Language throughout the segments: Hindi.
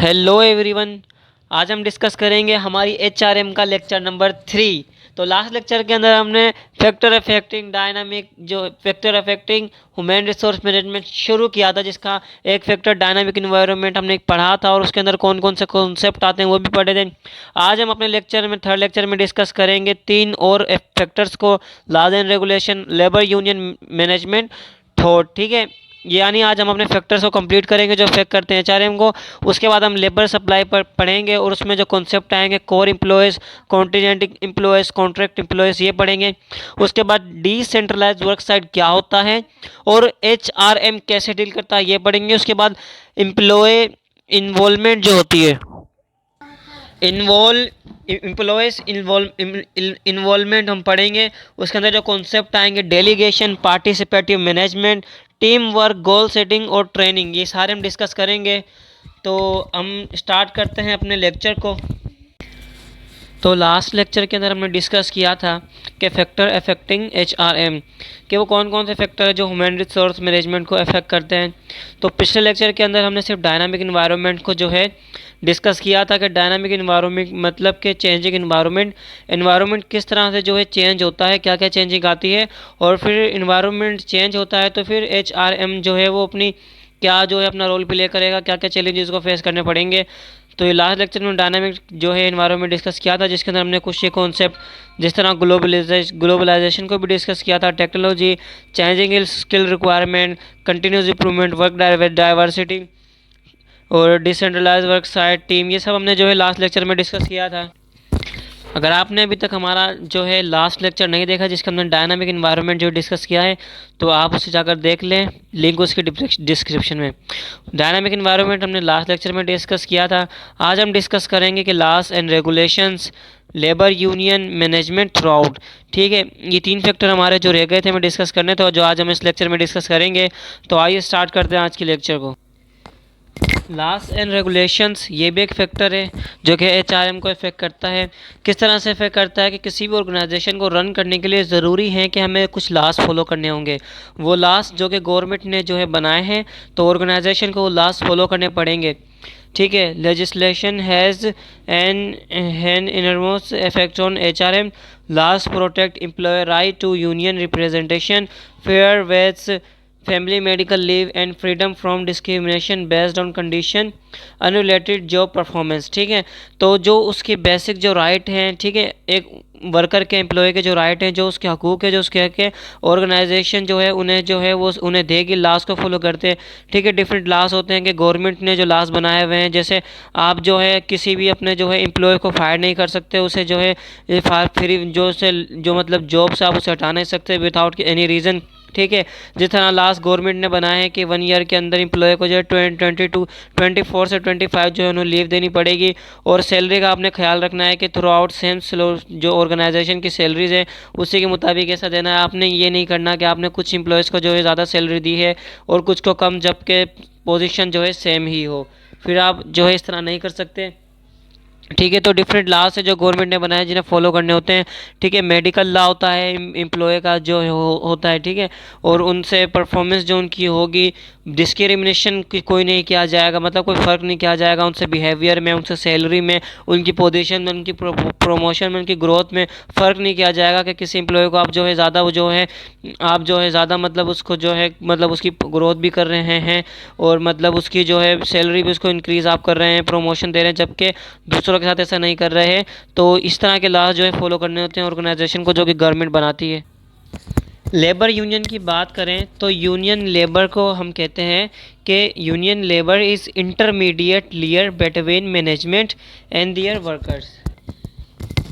Hello everyone. आज हम डिस्कस करेंगे हमारी एचआरएम का लेक्चर नंबर 3। तो लास्ट लेक्चर के अंदर हमने factor affecting human resource management शुरू किया था, जिसका एक फैक्टर डायनामिक इन्वायरमेंट हमने पढ़ा था और उसके अंदर कौन कौन से कॉन्सेप्ट आते हैं वो भी पढ़े थे। आज हम अपने थर्ड लेक्चर में डिस्कस करेंगे 3 और फैक्टर्स को, laws and regulation, labour union management, thought. ठीक है, यानी आज हम अपने फैक्टर्स को कंप्लीट करेंगे जो अफेक्ट करते हैं एचआरएम को। उसके बाद हम लेबर सप्लाई पर पढ़ेंगे और उसमें जो कॉन्सेप्ट आएंगे core employees, contingent employees, contract employees, ये पढ़ेंगे। उसके बाद डिसेंट्रलाइज वर्क साइट क्या होता है और एचआरएम कैसे डील करता है ये पढ़ेंगे। उसके बाद एम्प्लॉय इन्वॉल्वमेंट जो होती है, इन्वॉल्वमेंट हम पढ़ेंगे। उसके अंदर जो कॉन्सेप्ट आएंगे delegation, participative management, team work, goal setting और ट्रेनिंग, ये सारे हम डिस्कस करेंगे। तो हम स्टार्ट करते हैं अपने लेक्चर को। तो लास्ट लेक्चर के अंदर हमने डिस्कस किया था कि फैक्टर अफेक्टिंग एचआरएम, कि वो कौन कौन से फैक्टर है जो ह्यूमन रिसोर्स मैनेजमेंट को अफेक्ट करते हैं। तो पिछले लेक्चर के अंदर हमने सिर्फ डायनामिक इन्वायरमेंट को जो है डिस्कस किया था कि डायनामिक इन्वायरमेंट मतलब कि चेंजिंग इन्वायरमेंट किस तरह से जो है चेंज होता है, क्या क्या चेंजिंग आती है, और फिर इन्वायरमेंट चेंज होता है तो फिर एचआरएम जो है वो अपनी क्या जो है अपना रोल प्ले करेगा, क्या क्या चैलेंजेस को फेस करने पड़ेंगे। तो ये लास्ट लेक्चर में डायनामिक जो है इन्वायरमेंट डिस्कस किया था, जिसके अंदर हमने कुछ ये कॉन्सेप्ट जिस तरह ग्लोबलाइजेशन को भी डिस्कस किया था, technology, changing skill requirement, continuous improvement, work diversity और डिसेंट्रलाइज वर्क साइट, टीम, ये सब हमने जो है लास्ट लेक्चर में डिस्कस किया था। अगर आपने अभी तक हमारा जो है लास्ट लेक्चर नहीं देखा जिसके हमने डायनामिक इन्वायरमेंट जो डिस्कस किया है, तो आप उसे जाकर देख लें, लिंक उसके डिस्क्रिप्शन में। डायनामिक इन्वायरमेंट हमने लास्ट लेक्चर में डिस्कस किया था। आज हम डिस्कस करेंगे कि loss and regulations, labour union management through out. ठीक है, ये 3 फैक्टर हमारे जो रह गए थे हमें डिस्कस करने थे और जो आज हम इस लेक्चर में डिस्कस करेंगे। तो आइए स्टार्ट करते हैं आज के लेक्चर को। लॉस एंड रेगुलेशंस, ये भी एक फैक्टर है जो कि एचआरएम को इफेक्ट करता है। किस तरह से इफेक्ट करता है कि किसी भी ऑर्गेनाइजेशन को रन करने के लिए ज़रूरी है कि हमें कुछ लॉस फॉलो करने होंगे। वो लॉस जो कि गवर्नमेंट ने जो है बनाए हैं, तो ऑर्गेनाइजेशन को वो लॉस फॉलो करने पड़ेंगे। ठीक है, legislation has an innermost effect on HRM. Laws protect employer right to union representation, fair wage, family medical leave and freedom from discrimination based on condition, unrelated job performance. ठीक है, तो जो उसके बेसिक जो राइट हैं, ठीक है, एक वर्कर के एम्प्लॉय के जो राइट हैं, जो उसके हकूक़ है, जो उसके हक है, ऑर्गेनाइजेशन जो है उन्हें जो है वो उन्हें देगी, लॉस को फॉलो करते हैं। ठीक है, डिफरेंट लॉस होते हैं कि गवर्नमेंट ने जो लॉस बनाए हुए हैं, जैसे आप जो है किसी भी अपने जो है एम्प्लॉय को फायर नहीं कर सकते, उसे जो है फ्री जो मतलब जॉब से आप उसे हटा नहीं सकते विदाउट एनी रीज़न। ठीक है, जिस तरह लास्ट गवर्नमेंट ने बनाया है कि 1 ईयर के अंदर एम्प्लॉय को जो है 24 से 25 जो है उन्हें लीव देनी पड़ेगी। और सैलरी का आपने ख्याल रखना है कि थ्रू आउट सेम जो ऑर्गेनाइजेशन की सैलरीज है उसी के मुताबिक ऐसा देना है। आपने ये नहीं करना कि आपने कुछ एम्प्लॉयज़ को जो है ज़्यादा सैलरी दी है और कुछ को कम, जबकि पोजीशन जो है सेम ही हो, फिर आप जो है इस तरह नहीं कर सकते। ठीक है, तो डिफरेंट लॉस है जो गवर्नमेंट ने बनाए जिन्हें फॉलो करने होते हैं। ठीक है, मेडिकल लॉ होता है एम्प्लॉय का जो होता है। ठीक है, और उनसे परफॉर्मेंस जो उनकी होगी, डिस्क्रिमिनेशन कोई नहीं किया जाएगा, मतलब कोई फ़र्क नहीं किया जाएगा उनसे बिहेवियर में, उनसे सैलरी में, उनकी पोजीशन में, उनकी प्रमोशन में, उनकी ग्रोथ में फ़र्क नहीं किया जाएगा कि किसी एम्प्लॉय को आप जो है ज़्यादा आप जो है ज़्यादा मतलब उसको जो है मतलब उसकी ग्रोथ भी कर रहे हैं और मतलब उसकी जो है सैलरी भी उसको इंक्रीज़ आप कर रहे हैं, प्रमोशन दे रहे हैं, जबकि दूसरों के साथ ऐसा नहीं कर रहे हैं। तो इस तरह के लॉज जो है फॉलो करने होते हैं ऑर्गेनाइजेशन को, जो कि गवर्नमेंट बनाती है। लेबर यूनियन की बात करें तो यूनियन लेबर को हम कहते हैं कि union labour is intermediate layer between management and their workers.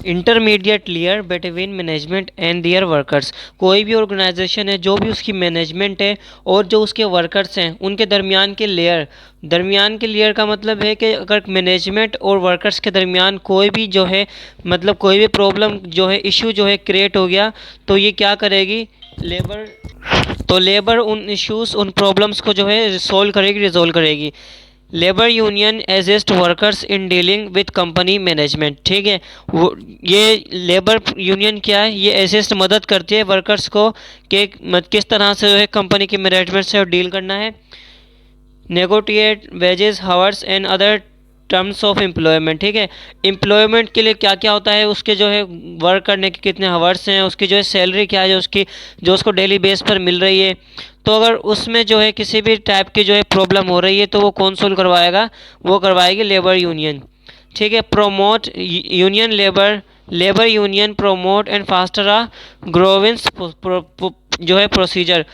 Intermediate layer between management and their workers, कोई भी ऑर्गेनाइजेशन है जो भी उसकी मैनेजमेंट है और जो उसके वर्कर्स हैं उनके दरमियान के लेयर का मतलब है कि अगर मैनेजमेंट और वर्कर्स के दरमियान कोई भी जो है मतलब कोई भी प्रॉब्लम जो है इशू जो है क्रिएट हो गया, तो ये क्या करेगी लेबर उन इश्यूज़, उन प्रॉब्लम्स को जो है रिजोल्व करेगी। Labour union assist workers in dealing with company management. ठीक है, वो ये लेबर यूनियन क्या है, ये असिस्ट मदद करती है वर्कर्स को कि किस तरह से जो है कंपनी की मैनेजमेंट से डील करना है। Negotiate wages, hours and other terms of employment. ठीक है, एम्प्लॉयमेंट के लिए क्या क्या होता है, उसके जो है वर्क करने के कितने हावर्स हैं, उसकी जो है सैलरी क्या है, जो उसको डेली बेस पर मिल रही है। तो अगर उसमें जो है किसी भी टाइप की जो है प्रॉब्लम हो रही है तो वो कौन सोल्व करवाएगा, वो करवाएगी लेबर यूनियन। ठीक है, promote union labour union promote and foster a grievance जो है प्रोसीजर।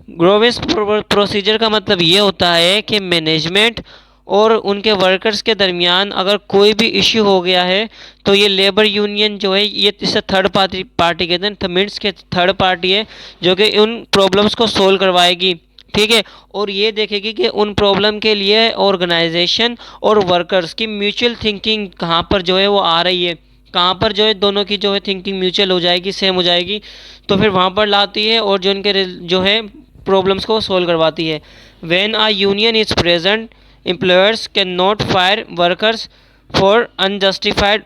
ग्रोवेंस प्रोसीजर का मतलब ये होता है कि मैनेजमेंट और उनके वर्कर्स के दरमियान अगर कोई भी इश्यू हो गया है तो ये लेबर यूनियन जो है ये इसे थर्ड पार्टी कहते हैं, तो मीन्स के थर्ड पार्टी है जो कि उन प्रॉब्लम्स को सोल्व करवाएगी। ठीक है, और ये देखेगी कि उन प्रॉब्लम के लिए ऑर्गेनाइजेशन और वर्कर्स की म्यूचुअल थिंकिंग कहाँ पर जो है वो आ रही है, कहाँ पर जो है दोनों की जो है थिंकिंग म्यूचुअल हो जाएगी, सेम हो जाएगी, तो फिर वहाँ पर लाती है और जो उनके जो है प्रॉब्लम्स को सोल्व करवाती है। When a union is present employers can not fire workers for unjustified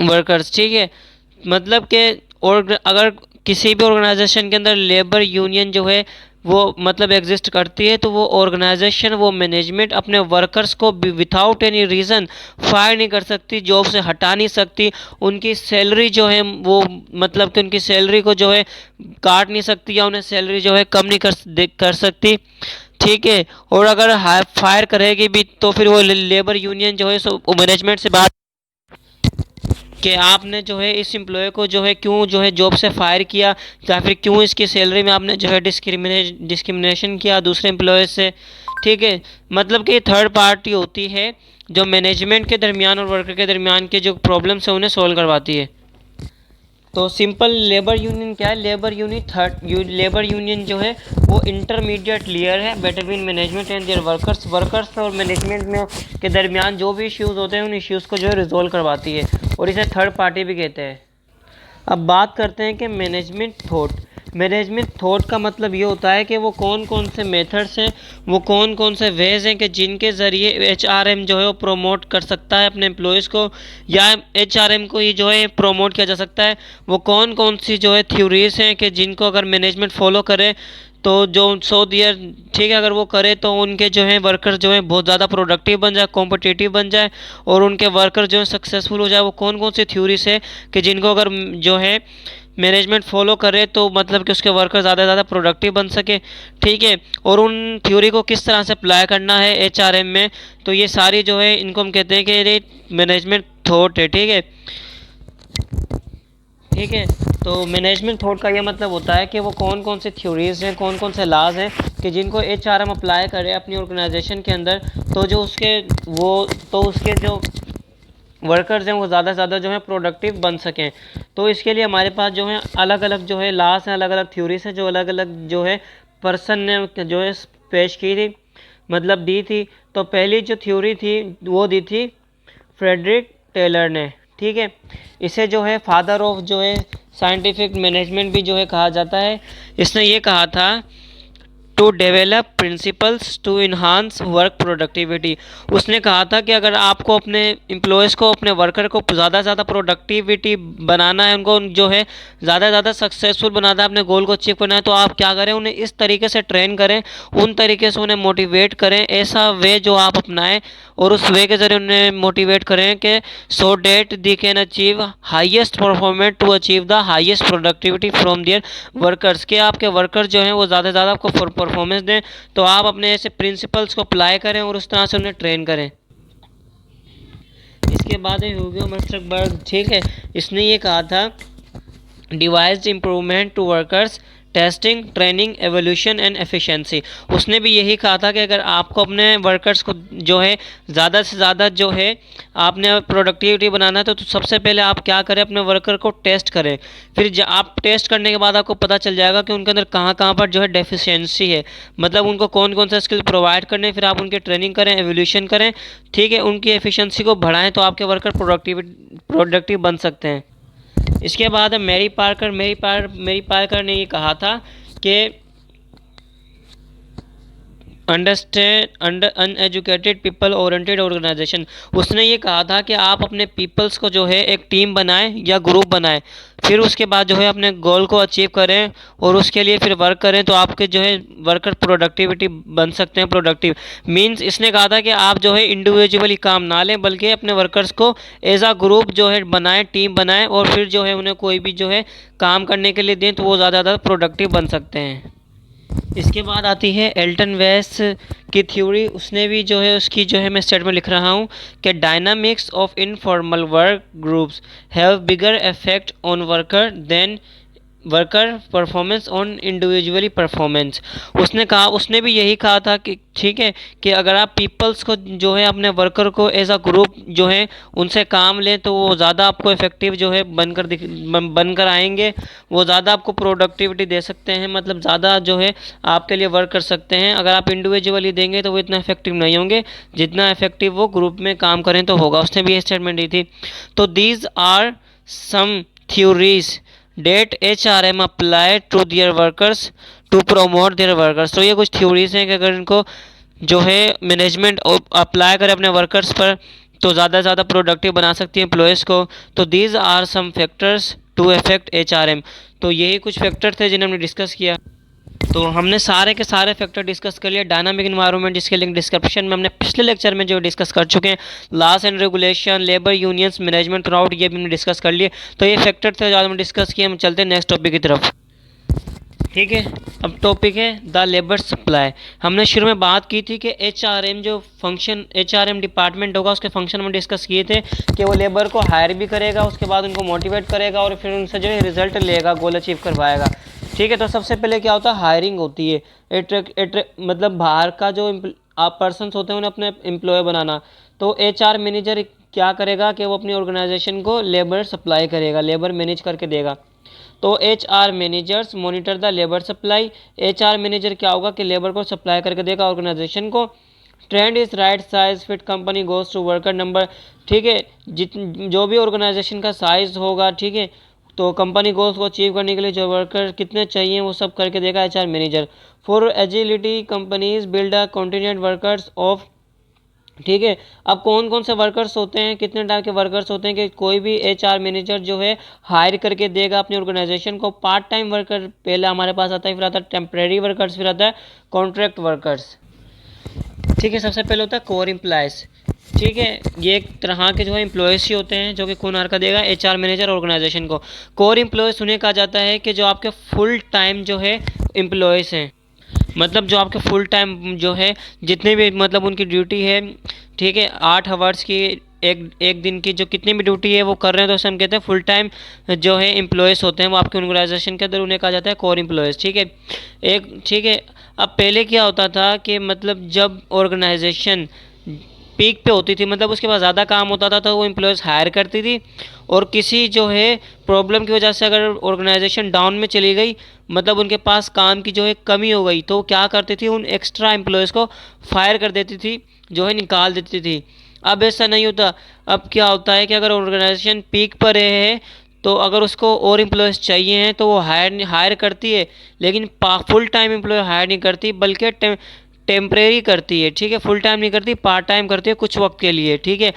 workers. ठीक है, मतलब कि और अगर किसी भी ऑर्गेनाइजेशन के अंदर लेबर यूनियन जो है वो मतलब एग्जिस्ट करती है तो वो ऑर्गेनाइजेशन वो मैनेजमेंट अपने वर्कर्स को विदाउट एनी रीज़न फायर नहीं कर सकती, जॉब से हटा नहीं सकती, उनकी सैलरी जो है वो मतलब कि उनकी सैलरी को जो है काट नहीं सकती या उन्हें सैलरी जो है कम नहीं कर सकती। ठीक है, और अगर फायर करेगी भी तो फिर वो लेबर यूनियन जो है सो मैनेजमेंट से बात कि आपने जो है इस एम्प्लॉय को जो है क्यों जो है जॉब से फायर किया, या फिर क्यों इसकी सैलरी में आपने जो है डिस्क्रिमिनेशन किया दूसरे एम्प्लॉय से। ठीक है, मतलब कि थर्ड पार्टी होती है जो मैनेजमेंट के दरमियान और वर्कर के दरमियान के जो प्रॉब्लम्स हैं उन्हें सॉल्व करवाती है। तो सिंपल लेबर यूनियन क्या है, लेबर यूनियन जो है वो इंटरमीडिएट लेयर है between management and their workers और मैनेजमेंट में के दरमियान जो भी इश्यूज़ होते हैं उन इश्यूज़ को जो है रिजोल्व करवाती है, और इसे थर्ड पार्टी भी कहते हैं। अब बात करते हैं कि मैनेजमेंट थॉट का मतलब ये होता है कि वो कौन कौन से मेथड्स हैं, वो कौन कौन से वेज हैं कि जिनके ज़रिए एचआरएम जो है वो प्रोमोट कर सकता है अपने एम्प्लॉयज़ को, या एचआरएम को ही जो है प्रोमोट किया जा सकता है। वो कौन कौन सी जो है थ्योरीज हैं कि जिनको अगर मैनेजमेंट फॉलो करे तो जो 100 ईयर ठीक है अगर वो करे तो उनके जो है वर्कर जो है बहुत ज़्यादा प्रोडक्टिव बन जाए, कॉम्पिटिटिव बन जाए, और उनके वर्कर जो है सक्सेसफुल हो जाए। वो कौन कौन सी थ्योरीज है कि जिनको अगर जो है मैनेजमेंट फॉलो करे तो मतलब कि उसके वर्कर ज़्यादा से ज़्यादा प्रोडक्टिव बन सके। ठीक है, और उन थ्योरी को किस तरह से अप्लाई करना है एचआरएम में, तो ये सारी जो है इनको हम कहते हैं कि ये मैनेजमेंट थॉट है। ठीक है, तो मैनेजमेंट थॉट का ये मतलब होता है कि वो कौन कौन से थ्योरीज हैं, कौन कौन से लाज हैं कि जिनको एचआरएम अप्लाई करे अपनी ऑर्गेनाइजेशन के अंदर, तो जो उसके जो वर्कर्स हैं वो ज़्यादा से ज़्यादा जो है प्रोडक्टिव बन सकें। तो इसके लिए हमारे पास जो है अलग अलग जो है लास हैं, अलग अलग थ्योरीज हैं जो अलग अलग जो है पर्सन ने जो है पेश की थी, मतलब दी थी। तो पहली जो थ्योरी थी वो दी थी फ्रेडरिक टेलर ने। ठीक है, इसे जो है फादर ऑफ जो है साइंटिफिक मैनेजमेंट भी जो है कहा जाता है। इसने ये कहा था to develop principles to enhance work productivity. उसने कहा था कि अगर आपको अपने एम्प्लॉयज़ को, अपने वर्कर को ज़्यादा से ज़्यादा प्रोडक्टिविटी बनाना है, उनको जो है ज़्यादा से ज़्यादा सक्सेसफुल बनाना है, अपने गोल को अचीव करना है, तो आप क्या करें, उन्हें इस तरीके से ट्रेन करें, उन तरीके से उन्हें मोटिवेट करें, ऐसा वे जो आप अपनाएं और उस वे के ज़रिए उन्हें मोटिवेट करें कि so that they can achieve highest performance to achieve the highest productivity from their workers. के आपके वर्कर जो हैं वो ज़्यादा से ज़्यादा आपको परफॉर्मेंस दें, तो आप अपने ऐसे प्रिंसिपल्स को अप्लाई करें और उस तरह से उन्हें ट्रेन करें। इसके बाद है ह्यूगो मस्टरबर्ग। ठीक है, इसने ये कहा था devised improvement to workers testing training evolution and efficiency. उसने भी यही कहा था कि अगर आपको अपने वर्कर्स को जो है ज़्यादा से ज़्यादा जो है आपने प्रोडक्टिविटी बनाना है तो सबसे पहले आप क्या करें, अपने वर्कर को टेस्ट करें। फिर आप टेस्ट करने के बाद आपको पता चल जाएगा कि उनके अंदर कहाँ कहाँ पर जो है डेफिशिएंसी है, मतलब उनको कौन कौन सा स्किल प्रोवाइड करने, फिर आप उनकी ट्रेनिंग करें, एवोल्यूशन करें। ठीक है, उनकी एफिशिएंसी को बढ़ाएं तो आपके वर्कर प्रोडक्टिव बन सकते हैं। इसके बाद है मैरी पार्कर ने ये कहा था कि under uneducated people oriented organisation. उसने ये कहा था कि आप अपने पीपल्स को जो है एक टीम बनाएं या ग्रुप बनाएं, फिर उसके बाद जो है अपने गोल को अचीव करें और उसके लिए फिर वर्क करें, तो आपके जो है वर्कर प्रोडक्टिविटी बन सकते हैं प्रोडक्टिव। मींस इसने कहा था कि आप जो है इंडिविजुअली काम ना लें, बल्कि अपने वर्कर्स को एज आ ग्रुप जो है बनाएं, टीम बनाएं, और फिर जो है उन्हें कोई भी जो है काम करने के लिए दें तो वो ज़्यादा प्रोडक्टिव बन सकते हैं। इसके बाद आती है एल्टन वेस की थ्योरी। उसने भी जो है उसकी जो है मैं स्टेटमेंट लिख रहा हूँ कि dynamics of informal work groups have bigger effect on worker than worker performance on individually performance. उसने भी यही कहा था कि ठीक है कि अगर आप पीपल्स को जो है अपने वर्कर को एज अ ग्रुप जो है उनसे काम लें तो वो ज़्यादा आपको इफेक्टिव जो है बनकर आएंगे, वो ज़्यादा आपको प्रोडक्टिविटी दे सकते हैं, मतलब ज़्यादा जो है आपके लिए वर्क कर सकते हैं। अगर आप इंडिविजुअली देंगे तो वो इतना इफेक्टिव नहीं होंगे जितना इफेक्टिव वो ग्रुप में काम करें तो होगा। उसने भी ये स्टेटमेंट दी थी। तो these are some theories that HRM apply to their workers to promote their workers. तो ये कुछ थ्योरीज हैं कि अगर इनको जो है मैनेजमेंट अप्लाई करे अपने वर्कर्स पर तो ज़्यादा से ज़्यादा प्रोडक्टिव बना सकती है एम्प्लॉयज़ को। तो these are some factors to affect HRM। तो यही कुछ फैक्टर थे जिन्हें हमने डिस्कस किया। तो हमने सारे के सारे फैक्टर डिस्कस कर लिया। डायनामिक इन्वायरमेंट जिसके लिंक डिस्क्रिप्शन में हमने पिछले लेक्चर में जो डिस्कस कर चुके हैं। Loss and regulation, labour unions, management through out, ये भी हमने डिस्कस कर लिए। तो ये फैक्टर थे जो हमने डिस्कस किए। हम चलते हैं नेक्स्ट टॉपिक की तरफ। ठीक है, अब टॉपिक है द लेबर सप्लाई। हमने शुरू में बात की थी कि HRM जो फंक्शन HRM डिपार्टमेंट होगा उसके फंक्शन में डिस्कस किए थे कि वो लेबर को हायर भी करेगा, उसके बाद उनको मोटिवेट करेगा और फिर उनसे जो है रिजल्ट लेगा, गोल अचीव करवाएगा। ठीक है, तो सबसे पहले क्या होता है, हायरिंग होती है। मतलब बाहर का जो आप पर्सनस होते हैं उन्हें अपने एम्प्लॉय बनाना। तो HR मैनेजर क्या करेगा कि वो अपनी ऑर्गेनाइजेशन को लेबर सप्लाई करेगा, लेबर मैनेज करके देगा। तो HR managers monitor the labour supply. HR manager क्या होगा कि लेबर को सप्लाई करके देगा ऑर्गेनाइजेशन को। Trend is right size fit company goes to worker number. ठीक है, जो भी ऑर्गेनाइजेशन का साइज होगा, ठीक है, तो कंपनी गोल्स को अचीव करने के लिए जो वर्कर कितने चाहिए वो सब करके देगा HR manager. For agility companies build a contingent workers of. ठीक है, अब कौन कौन से वर्कर्स होते हैं, कितने टाइप के वर्कर्स होते हैं कि कोई भी HR मैनेजर जो है हायर करके देगा अपनी ऑर्गेनाइजेशन को। पार्ट टाइम वर्कर पहले हमारे पास आता है, फिर आता है टेम्परेरी वर्कर्स, फिर आता है कॉन्ट्रैक्ट वर्कर्स। ठीक है, सबसे पहले होता है कोर एम्प्लॉयज़। ठीक है, ये एक तरह के जो है एम्प्लॉयज़ ही होते हैं जो कि कौन हायर कर देगा, HR मैनेजर ऑर्गेनाइजेशन को। कोर एम्प्लॉयज़ उन्हें कहा जाता है कि जो आपके फुल टाइम जो है एम्प्लॉयज़ हैं, मतलब जो आपके फुल टाइम जो है जितने भी मतलब उनकी ड्यूटी है, ठीक है, 8 आवर्स की एक दिन की जो कितनी भी ड्यूटी है वो कर रहे हैं, तो उसे हम कहते हैं फुल टाइम जो है एम्प्लॉयज़ होते हैं वो आपके ऑर्गेनाइजेशन के अंदर, उन्हें कहा जाता है कोर एम्प्लॉयज़। ठीक है, ठीक है। अब पहले क्या होता था कि मतलब जब ऑर्गेनाइजेशन पीक पे होती थी, मतलब उसके पास ज़्यादा काम होता था तो वो एम्प्लॉयज़ हायर करती थी, और किसी जो है प्रॉब्लम की वजह से अगर ऑर्गेनाइजेशन डाउन में चली गई, मतलब उनके पास काम की जो है कमी हो गई, तो वो क्या करती थी, उन एक्स्ट्रा एम्प्लॉयज़ को फायर कर देती थी, जो है निकाल देती थी। अब ऐसा नहीं होता। अब क्या होता है कि अगर ऑर्गेनाइजेशन पीक पर है तो अगर उसको और एम्प्लॉयज़ चाहिए हैं तो वो हायर करती है, लेकिन फुल टाइम एम्प्लॉय हायर नहीं करती, बल्कि टेम्परेरी करती है। ठीक है, फुल टाइम नहीं करती, पार्ट टाइम करती है कुछ वक्त के लिए। ठीक है,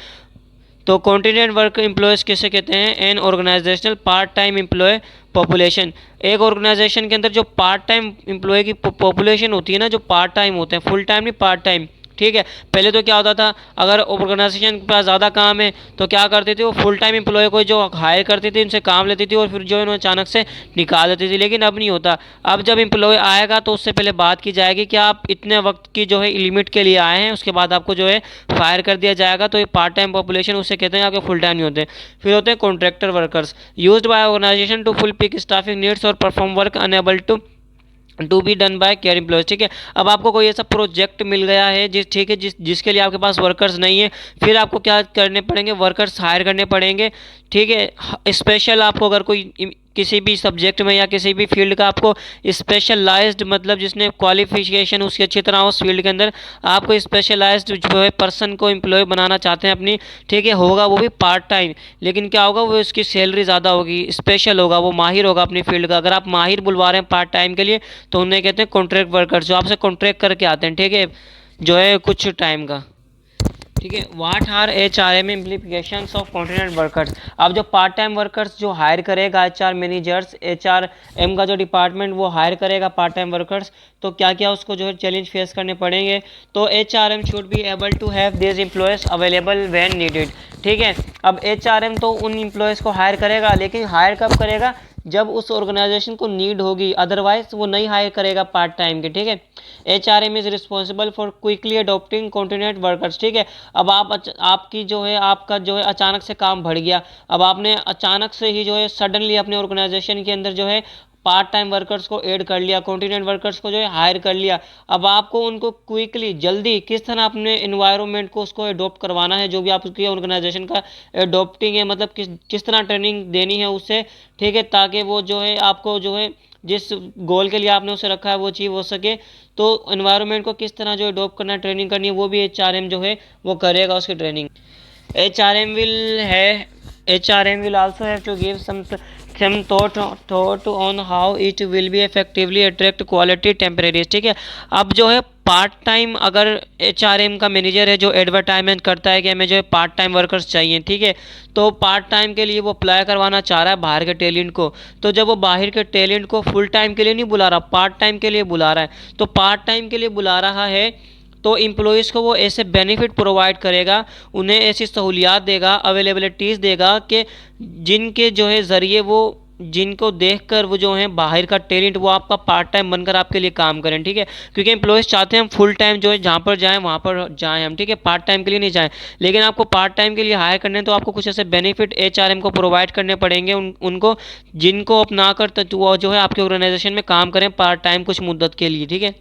तो कॉन्टीजेंट वर्क एम्प्लॉयज़ किसे कहते हैं, an organisational part time employ population. एक ऑर्गेनाइजेशन के अंदर जो पार्ट टाइम एम्प्लॉय की पॉपुलेशन होती है ना, जो पार्ट टाइम होते हैं, फुल टाइम नहीं, पार्ट टाइम। ठीक है, पहले तो क्या होता था, अगर ऑर्गेनाइजेशन के पास ज़्यादा काम है तो क्या करती थी, वो फुल टाइम एम्प्लॉय को जो हायर करती थी उनसे काम लेती थी और फिर जो इन्होंने अचानक से निकाल देती थी। लेकिन अब नहीं होता। अब जब एम्प्लॉय आएगा तो उससे पहले बात की जाएगी कि आप इतने वक्त की जो है लिमिट के लिए आए हैं, उसके बाद आपको जो है फायर कर दिया जाएगा। तो ये पार्ट टाइम पॉपुलेशन उसे कहते हैं, आपके फुल टाइम नहीं होते। फिर होते हैं contractor workers, used by organisation to fill peak staffing needs और perform work unable to be done by care employees. ठीक है, अब आपको कोई ऐसा प्रोजेक्ट मिल गया है ठीक है जिसके लिए आपके पास वर्कर्स नहीं है, फिर आपको क्या करने पड़ेंगे, वर्कर्स हायर करने पड़ेंगे। ठीक है, स्पेशल आपको अगर कोई किसी भी सब्जेक्ट में या किसी भी फील्ड का आपको स्पेशलाइज्ड, मतलब जिसने क्वालिफिकेशन उसकी अच्छी तरह उस फील्ड के अंदर, आपको स्पेशलाइज्ड जो है पर्सन को एम्प्लॉय बनाना चाहते हैं अपनी, ठीक है, होगा वो भी पार्ट टाइम। लेकिन क्या होगा, वो उसकी सैलरी ज़्यादा होगी, स्पेशल होगा, वो माहिर होगा अपनी फील्ड का। अगर आप माहिर बुलवा रहे हैं पार्ट टाइम के लिए तो उन्हें कहते हैं कॉन्ट्रैक्ट वर्कर्स, जो आपसे कॉन्ट्रैक्ट करके आते हैं, ठीक है, जो है कुछ टाइम का, ठीक है। What are HRM implications of contingent workers. अब जो पार्ट टाइम वर्कर्स जो हायर करेगा, HR मैनेजर्स, HRM का जो डिपार्टमेंट वो हायर करेगा पार्ट टाइम वर्कर्स, तो क्या क्या उसको जो है चैलेंज फेस करने पड़ेंगे। तो HRM should be able to have this employees available when needed, ठीक है। अब HRM तो उन एम्प्लॉयज़ को हायर करेगा, लेकिन हायर कब करेगा, जब उस ऑर्गेनाइजेशन को नीड होगी, अदरवाइज वो नहीं हायर करेगा पार्ट टाइम के, ठीक है। HRM is responsible for quickly adopting continent workers, ठीक है। अब आपकी जो है, आपका जो है अचानक से काम बढ़ गया, अब आपने अचानक से ही जो है सडनली अपने ऑर्गेनाइजेशन के अंदर जो है पार्ट टाइम वर्कर्स को ऐड कर लिया, कॉन्टिनेंट वर्कर्स को जो है हायर कर लिया। अब आपको उनको क्विकली, जल्दी किस तरह अपने इन्वायरमेंट को उसको एडॉप्ट करवाना है, जो भी आपकी ऑर्गेनाइजेशन का एडॉप्टिंग है, मतलब किस तरह ट्रेनिंग देनी है उससे, ठीक है, ताकि वो जो है आपको जो है जिस गोल के लिए आपने उसे रखा है वो अचीव हो सके। तो एनवायरनमेंट को किस तरह जो एडॉप्ट करना है, ट्रेनिंग करनी है, वो भी HRM जो है वो करेगा उसकी ट्रेनिंग। HRM विल है HRM will also have to give some thought on how it will be effectively attract quality temporaries, ठीक है। अब जो है पार्ट टाइम, अगर HRM का मैनेजर है जो एडवर्टाइजमेंट करता है कि हमें जो है पार्ट टाइम वर्कर्स चाहिए, ठीक है, तो पार्ट टाइम के लिए वो अप्लाई करवाना चाह रहा है बाहर के टैलेंट को। तो जब वो बाहर के टैलेंट को फुल टाइम के लिए नहीं बुला रहा, पार्ट टाइम के लिए बुला रहा है, तो पार्ट टाइम के लिए बुला रहा है तो एम्प्लॉयज़ को वो ऐसे बेनिफिट प्रोवाइड करेगा, उन्हें ऐसी सहूलियात देगा, अवेलेबिलिटीज़ देगा कि जिनके जो है ज़रिए वो, जिनको देखकर वो जो है बाहर का टैलेंट वो आपका पार्ट टाइम बनकर आपके लिए काम करें, ठीक है। क्योंकि एम्प्लॉयज़ चाहते हैं हम फुल टाइम जो है जहाँ पर जाएं वहाँ पर जाएं हम, ठीक है, पार्ट टाइम के लिए नहीं जाएं। लेकिन आपको पार्ट टाइम के लिए हायर करने हैं तो आपको कुछ ऐसे बेनिफिट HRM को प्रोवाइड करने पड़ेंगे उनको, जिनको अपना कर वो जो है आपके ऑर्गेनाइजेशन में काम करें पार्ट टाइम कुछ मुद्दत के लिए, ठीक है।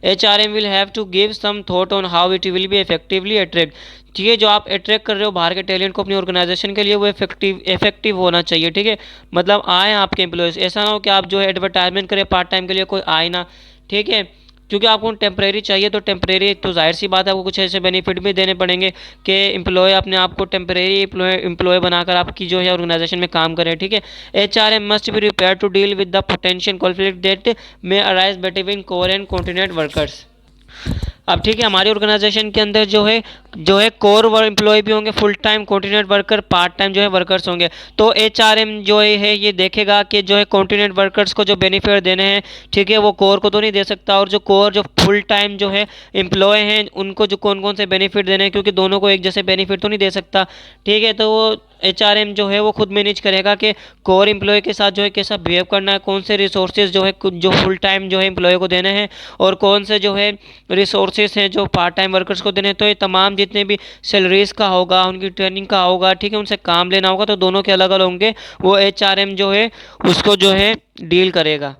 HRM will have to give some thought on how it will be effectively attract, ठीक है, जो आप अट्रैक्ट कर रहे हो बाहर के टैलेंट को अपनी ऑर्गेनाइजेशन के लिए, वो इफेक्टिव होना चाहिए, ठीक है। मतलब आए आपके एम्प्लॉयज़, ऐसा ना हो कि आप जो है एडवर्टाइजमेंट करें पार्ट टाइम के लिए कोई आए ना, ठीक है। क्योंकि आपको टेम्प्रेरी चाहिए, तो टेम्प्रेरी तो जाहिर सी बात है आपको कुछ ऐसे बेनिफिट भी देने पड़ेंगे कि एम्प्लॉय अपने आप को टेम्प्रेरी एम्प्लॉय बनाकर आपकी जो है ऑर्गेनाइजेशन में काम करें, ठीक है। HRM must be prepare to deal with the potential conflict that may arise between core and contingent workers. अब ठीक है, हमारी ऑर्गेनाइजेशन के अंदर जो है कोर एम्प्लॉय भी होंगे, full time continent worker, part time जो है वर्कर्स होंगे। तो HRM जो है ये देखेगा कि जो है कॉन्टिनेंट वर्कर्स को जो बेनिफिट देने हैं, ठीक है, वो कोर को तो नहीं दे सकता, और जो कोर जो फुल टाइम जो है एम्प्लॉय हैं उनको जो कौन कौन से बेनिफिट देने हैं, क्योंकि दोनों को एक जैसे बेनिफिट तो नहीं दे सकता, ठीक है। तो वो HRM जो है वो खुद मैनेज करेगा कि कोर एम्प्लॉय के साथ जो है कैसा बिहेव करना है, कौन से रिसोर्सेज जो है जो फुल टाइम जो है एम्प्लॉय को देने हैं, और कौन से जो है रिसोर्सेज हैं जो पार्ट टाइम वर्कर्स को देने हैं। तो ये तमाम जितने भी सैलरीज का होगा, उनकी ट्रेनिंग का होगा, ठीक है, उनसे काम लेना होगा, तो दोनों के अलग अलग होंगे, वो HRM जो है उसको जो है डील करेगा,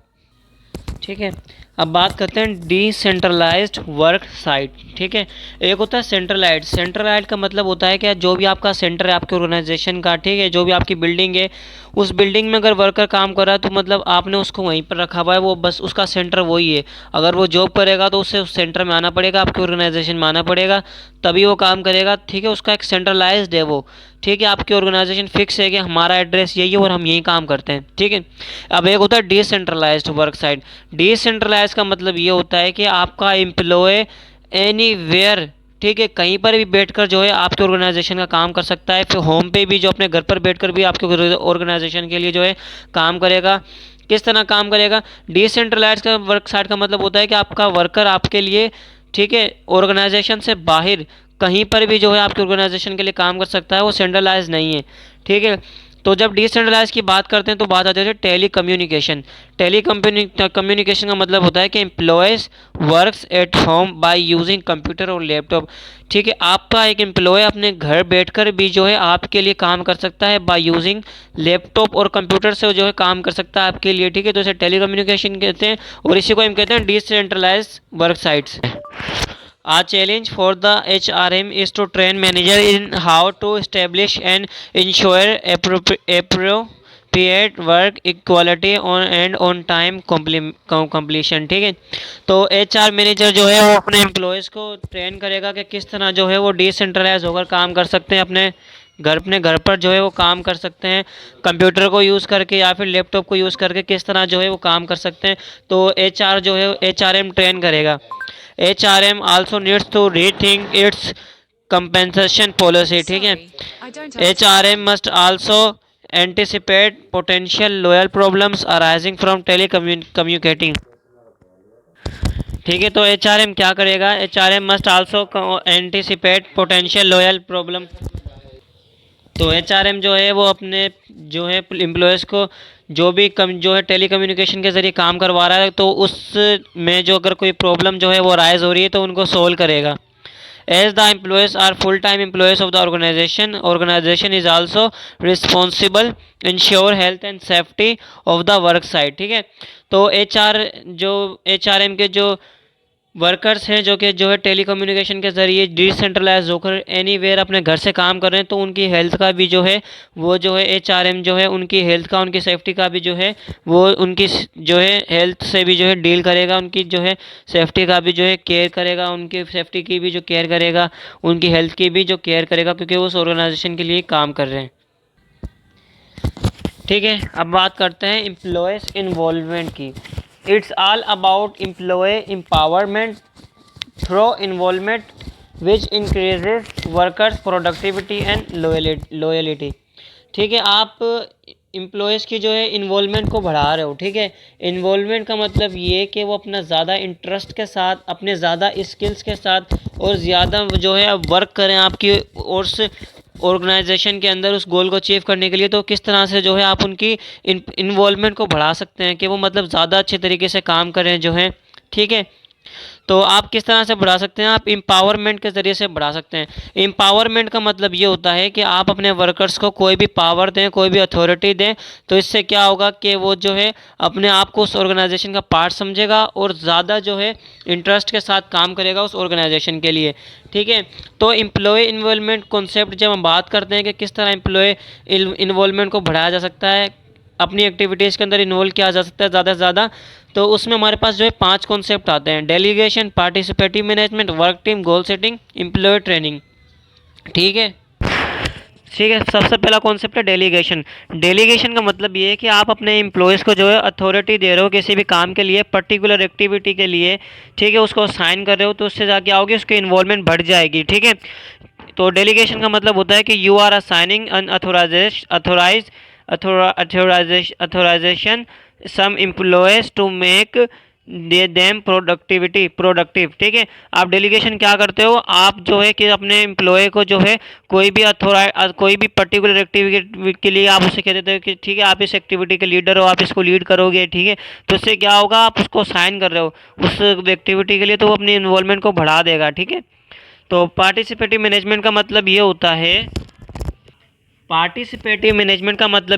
ठीक है। अब बात करते हैं डिसेंट्रलाइज्ड वर्क साइट, ठीक है। एक होता है सेंट्रलाइज्ड का मतलब होता है कि जो भी आपका सेंटर है आपके ऑर्गेनाइजेशन का, ठीक है, जो भी आपकी बिल्डिंग है, उस बिल्डिंग में अगर वर्कर काम कर रहा है तो मतलब आपने उसको वहीं पर रखा हुआ है, वो बस उसका सेंटर वही है। अगर वो जॉब करेगा तो उससे उस सेंटर में आना पड़ेगा, आपके ऑर्गेनाइजेशन में आना पड़ेगा, तभी वो काम करेगा, ठीक है। उसका एक सेंट्रलाइज्ड है वो, ठीक है। आपकी ऑर्गेनाइजेशन फिक्स है कि हमारा एड्रेस यही है और हम यही काम करते हैं, ठीक है। अब एक होता है डिसेंट्रलाइज्ड वर्क साइट। डिसेंट्रलाइज का मतलब ये होता है कि आपका एम्प्लॉय एनीवेयर, ठीक है, कहीं पर भी बैठकर जो है आपके ऑर्गेनाइजेशन का काम कर सकता है। फिर होम पे भी जो अपने घर पर बैठकर भी आपके ऑर्गेनाइजेशन के लिए जो है काम करेगा। किस तरह काम करेगा? डिसेंट्रलाइज का वर्क साइट का मतलब होता है कि आपका वर्कर आपके लिए, ठीक है, ऑर्गेनाइजेशन से बाहर कहीं पर भी जो है आपके ऑर्गेनाइजेशन के लिए काम कर सकता है, वो सेंट्रलाइज नहीं है, ठीक है। तो जब डिसेंट्रलाइज की बात करते हैं तो बात आ जाती है टेली कम्युनिकेशन। कम्युनिकेशन का मतलब होता है कि employees works at home by using computer और लैपटॉप, ठीक है। आपका एक एम्प्लॉय अपने घर बैठकर भी जो है आपके लिए काम कर सकता है बाय यूजिंग लैपटॉप और कंप्यूटर से जो है काम कर सकता है आपके लिए, ठीक है। तो इसे टेली कम्युनिकेशन कहते हैं और इसी को हम कहते हैं decentralise work sites. A challenge for the HRM is to train manager in how to establish and ensure appropriate create work equality on and on time completion. ठीक है, तो HR मैनेजर जो है वो अपने एम्प्लॉयज़ को ट्रेन करेगा कि किस तरह जो है वो डिसेंट्रलाइज होकर काम कर सकते हैं, अपने घर पर जो है वो काम कर सकते हैं, कंप्यूटर को यूज़ करके या फिर लैपटॉप को यूज़ करके किस तरह जो है वो काम कर सकते हैं। तो HR जो है HRM ट्रेन करेगा। HRM also needs to rethink its compensation policy। ठीक है, HRM must also anticipate potential loyal problems arising from telecommunicating। ठीक है, तो HRM क्या करेगा, HRM must also anticipate potential loyal problem। तो HRM जो है वो अपने जो है एम्प्लॉयज़ को जो है टेलीकम्युनिकेशन के ज़रिए काम करवा रहा है, तो उसमें जो अगर कोई प्रॉब्लम जो है वो राइज हो रही है तो उनको सोल्व करेगा। As the employees are full-time employees of the organization is also responsible ensure health and safety of the work site। ठीक है, तो HRM के जो वर्कर्स हैं जो है टेलीकम्युनिकेशन के ज़रिए डिसेंट्रलाइज होकर एनीवेयर अपने घर से काम कर रहे हैं, तो उनकी हेल्थ का भी जो है वो जो है HRM जो है उनकी हेल्थ का, उनकी सेफ्टी का भी जो है वो उनकी जो है हेल्थ से भी जो है डील करेगा, उनकी जो है सेफ्टी का भी जो है केयर करेगा, उनकी सेफ्टी की भी जो केयर करेगा, उनकी हेल्थ की भी जो केयर करेगा, क्योंकि वो उस ऑर्गेनाइजेशन के लिए काम कर रहे हैं। ठीक है, अब बात करते हैं एम्प्लॉयज़ इन्वॉल्वमेंट की। It's all about employ empowerment through involvement which increases workers productivity and loyalty. ठीक है, आप एम्प्लॉयज़ की जो है इन्वॉल्वमेंट को बढ़ा रहे हो। ठीक है, इन्वॉल्वमेंट का मतलब ये कि वो अपना ज़्यादा इंटरेस्ट के साथ, अपने ज़्यादा स्किल्स के साथ और ज़्यादा जो है वर्क करें आपकी और से ऑर्गेनाइजेशन के अंदर उस गोल को अचीव करने के लिए। तो किस तरह से जो है आप उनकी इन्वॉल्वमेंट को बढ़ा सकते हैं कि वो मतलब ज़्यादा अच्छे तरीके से काम करें जो है। ठीक है, तो आप किस तरह से बढ़ा सकते हैं, आप एम्पावरमेंट के ज़रिए से बढ़ा सकते हैं। एम्पावरमेंट का मतलब ये होता है कि आप अपने वर्कर्स को कोई भी पावर दें, कोई भी अथॉरिटी दें, तो इससे क्या होगा कि वो जो है अपने आप को उस ऑर्गेनाइजेशन का पार्ट समझेगा और ज़्यादा जो है इंटरेस्ट के साथ काम करेगा उस ऑर्गेनाइजेशन के लिए। ठीक है, तो एम्प्लॉय इन्वॉल्वमेंट कॉन्सेप्ट जब हम बात करते हैं कि किस तरह एम्प्लॉय इन्वॉल्वमेंट को बढ़ाया जा सकता है, अपनी एक्टिविटीज़ के अंदर इन्वॉल्व किया जा सकता है ज़्यादा से ज़्यादा, तो उसमें हमारे पास जो है 5 कॉन्सेप्ट आते हैं: delegation, participative management, work team, goal setting, employ training. ठीक है, सबसे पहला कॉन्सेप्ट है डेलीगेशन। डेलीगेशन का मतलब ये है कि आप अपने एम्प्लॉयज़ को जो है अथॉरिटी दे रहे हो किसी भी काम के लिए, पर्टिकुलर एक्टिविटी के लिए। ठीक है, उसको साइन कर रहे हो, तो उससे जाके आओगे उसकी इन्वॉल्वमेंट बढ़ जाएगी। ठीक है, तो डेलीगेशन का मतलब होता है कि you are assigning an authorisation some employees to make them productive. ठीक है, आप डेलीगेशन क्या करते हो, आप जो है कि अपने एम्प्लॉय को जो है कोई भी पर्टिकुलर एक्टिविटी के लिए आप उसे कह देते हो कि ठीक है आप इस एक्टिविटी के लीडर हो, आप इसको लीड करोगे। ठीक है, तो इससे क्या होगा, आप उसको साइन कर रहे हो उस एक्टिविटी के लिए, तो वो अपनी इन्वॉल्वमेंट को बढ़ा देगा। ठीक है, तो पार्टिसिपेटिव मैनेजमेंट का मतलब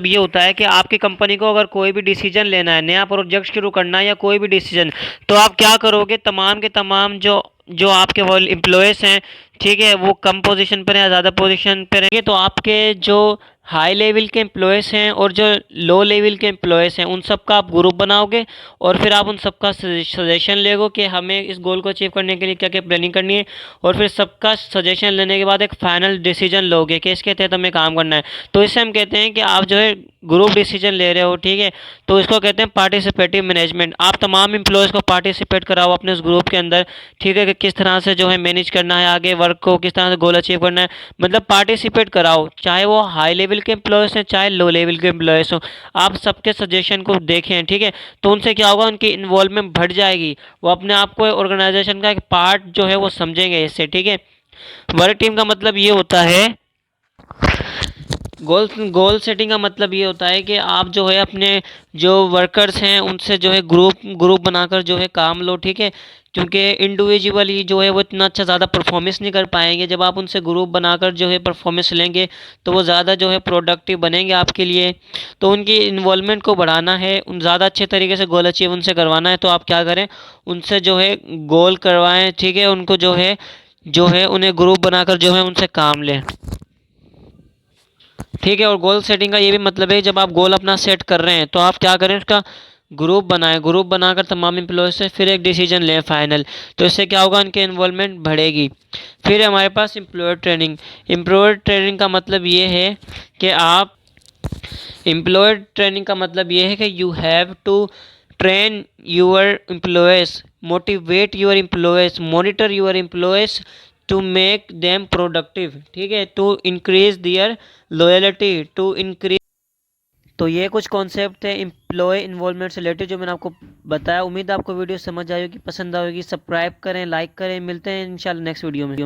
ये होता है कि आपकी कंपनी को अगर कोई भी डिसीजन लेना है, नया प्रोजेक्ट शुरू करना है या कोई भी डिसीजन, तो आप क्या करोगे, तमाम के तमाम जो आपके वो एम्प्लॉयज़ हैं, ठीक है, वो कम पोजीशन पर हैं या ज़्यादा पोजीशन पर रहेंगे, तो आपके जो हाई लेवल के एम्प्लॉयज़ हैं और जो लो लेवल के एम्प्लॉयज़ हैं उन सब का आप ग्रुप बनाओगे और फिर आप उन सबका सजेशन लेगो कि हमें इस गोल को अचीव करने के लिए क्या क्या प्लानिंग करनी है, और फिर सबका सजेशन लेने के बाद एक फाइनल डिसीजन लोगे कि इसके तहत हमें काम करना है। तो इससे हम कहते हैं कि आप जो है ग्रुप डिसीजन ले रहे हो। ठीक है, तो इसको कहते हैं पार्टिसिपेटिव मैनेजमेंट। आप तमाम एम्प्लॉयज़ को पार्टिसिपेट कराओ अपने उस ग्रुप के अंदर। ठीक है, कि किस तरह से जो है मैनेज करना है आगे वर्क को, किस तरह से गोल अचीव करना है, मतलब पार्टिसिपेट कराओ, चाहे वो हाई लेवल के एम्प्लॉयज़ हैं चाहे लो लेवल के एम्प्लॉयज़ हो, आप सबके सजेशन को देखें। ठीक है, तो उनसे क्या होगा, उनकी इन्वॉल्वमेंट बढ़ जाएगी, वो अपने आप को ऑर्गेनाइजेशन का एक पार्ट जो है वो समझेंगे इससे। ठीक है, वर्क टीम का मतलब ये होता है, गोल सेटिंग का मतलब ये होता है कि आप जो है अपने जो वर्कर्स हैं उनसे जो है ग्रुप बनाकर जो है काम लो। ठीक है, क्योंकि इंडिविजुअली जो है वो इतना अच्छा ज़्यादा परफॉर्मेंस नहीं कर पाएंगे, जब आप उनसे ग्रुप बनाकर जो है परफॉर्मेंस लेंगे तो वो ज़्यादा जो है प्रोडक्टिव बनेंगे आपके लिए। तो उनकी इन्वॉल्वमेंट को बढ़ाना है, उन ज़्यादा अच्छे तरीके से गोल अचीव उनसे करवाना है, तो आप क्या करें, उनसे जो है गोल करवाएं। ठीक है, उनको जो है उन्हें ग्रुप बनाकर जो है उनसे काम लें। ठीक है। और गोल सेटिंग का ये भी मतलब है, जब आप गोल अपना सेट कर रहे हैं तो आप क्या करें, उसका ग्रुप बनाएं, ग्रुप बनाकर तमाम एम्प्लॉय से फिर एक डिसीजन लें फाइनल। तो इससे क्या होगा, उनकी इन्वॉल्वमेंट बढ़ेगी। फिर हमारे पास एम्प्लॉयर ट्रेनिंग। एम्प्लॉयर ट्रेनिंग का मतलब ये है कि आप एम्प्लॉयर ट्रेनिंग का मतलब ये है कि you have to train your employees, motivate your employees, monitor your employees to make them productive. ठीक है, to increase their loyalty, to increase. तो ये कुछ कॉन्सेप्ट है एम्प्लॉय इन्वॉल्वमेंट से रिलेटेड जो मैंने आपको बताया। उम्मीद है आपको वीडियो समझ आई होगी, पसंद आएगी। सब्सक्राइब करें, लाइक करें। मिलते हैं इंशाल्लाह नेक्स्ट वीडियो में।